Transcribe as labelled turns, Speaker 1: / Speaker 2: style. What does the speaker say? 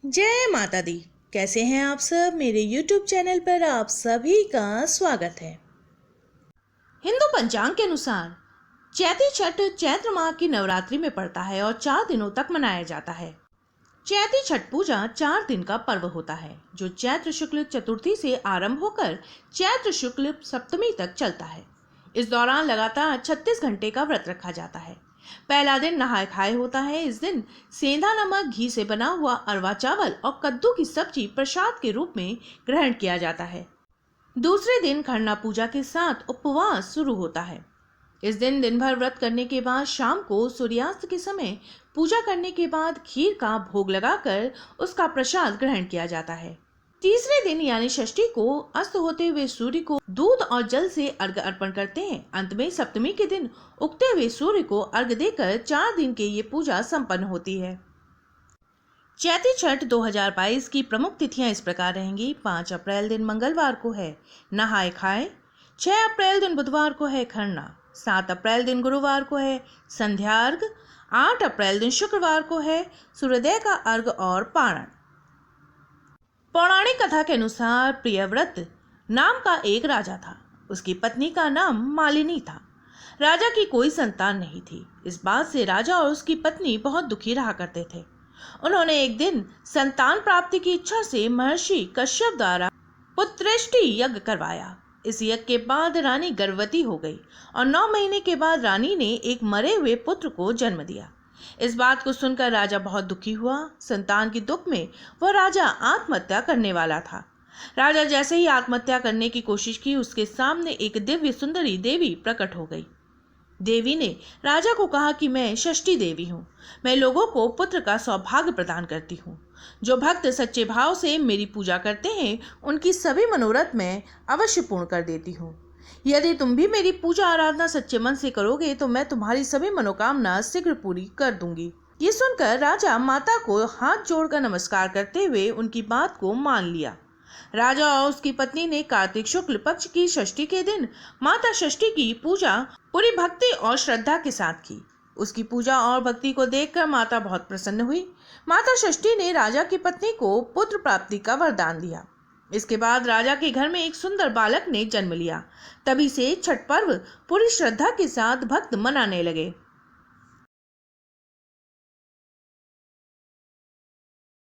Speaker 1: जय माता दी। कैसे हैं आप सब? मेरे YouTube चैनल पर आप सभी का स्वागत है। हिंदू पंचांग के अनुसार चैती छठ चैत्र माह की नवरात्रि में पड़ता है और 4 दिनों तक मनाया जाता है। चैती छठ पूजा 4 दिन का पर्व होता है जो चैत्र शुक्ल चतुर्थी से आरंभ होकर चैत्र शुक्ल सप्तमी तक चलता है। इस दौरान लगातार 36 घंटे का व्रत रखा जाता है। पहला दिन नहाय खाए होता है। इस दिन सेंधा नमक घी से बना हुआ अरवा चावल और कद्दू की सब्जी प्रसाद के रूप में ग्रहण किया जाता है। दूसरे दिन खरना पूजा के साथ उपवास शुरू होता है। इस दिन दिन भर व्रत करने के बाद शाम को सूर्यास्त के समय पूजा करने के बाद खीर का भोग लगाकर उसका प्रसाद ग्रहण किया जाता है। तीसरे दिन यानी षष्ठी को अस्त होते हुए सूर्य को दूध और जल से अर्घ्य अर्पण करते हैं। अंत में सप्तमी के दिन उगते हुए सूर्य को अर्घ्य देकर 4 दिन के ये पूजा संपन्न होती है। चैती छठ 2022 की प्रमुख तिथियां इस प्रकार रहेंगी। 5 अप्रैल दिन मंगलवार को है नहाय खाए। 6 अप्रैल दिन बुधवार को है खरना। 7 अप्रैल दिन गुरुवार को है संध्या अर्घ्य। 8 अप्रैल दिन शुक्रवार को है सूर्योदय का अर्घ्य और पारण। पौराणिक कथा के अनुसार प्रियव्रत नाम का एक राजा था। उसकी पत्नी का नाम मालिनी था। राजा की कोई संतान नहीं थी। इस बात से राजा और उसकी पत्नी बहुत दुखी रहा करते थे। उन्होंने एक दिन संतान प्राप्ति की इच्छा से महर्षि कश्यप द्वारा पुत्रेष्टि यज्ञ करवाया। इस यज्ञ के बाद रानी गर्भवती हो गई और 9 महीने के बाद रानी ने एक मरे हुए पुत्र को जन्म दिया। इस बात को सुनकर राजा बहुत दुखी हुआ। संतान के दुख में वह राजा आत्महत्या करने वाला था। राजा जैसे ही आत्महत्या करने की कोशिश की, उसके सामने एक दिव्य सुंदरी देवी प्रकट हो गई। देवी ने राजा को कहा कि मैं षष्ठी देवी हूँ। मैं लोगों को पुत्र का सौभाग्य प्रदान करती हूँ। जो भक्त सच्चे भाव से मेरी पूजा करते हैं उनकी सभी मनोरथ मैं अवश्य पूर्ण कर देती हूँ। यदि तुम भी मेरी पूजा आराधना सच्चे मन से करोगे तो मैं तुम्हारी सभी मनोकामना शीघ्र पूरी कर दूंगी। ये सुनकर राजा माता को हाथ जोड़कर नमस्कार करते हुए उनकी बात को मान लिया। राजा और उसकी पत्नी ने कार्तिक शुक्ल पक्ष की षष्ठी के दिन माता षष्ठी की पूजा पूरी भक्ति और श्रद्धा के साथ की। उसकी पूजा और भक्ति को देखकर माता बहुत प्रसन्न हुई। माता षष्ठी ने राजा की पत्नी को पुत्र प्राप्ति का वरदान दिया। इसके बाद राजा के घर में एक सुंदर बालक ने जन्म लिया। तभी से छठ पर्व पूरी श्रद्धा के साथ भक्त मनाने लगे।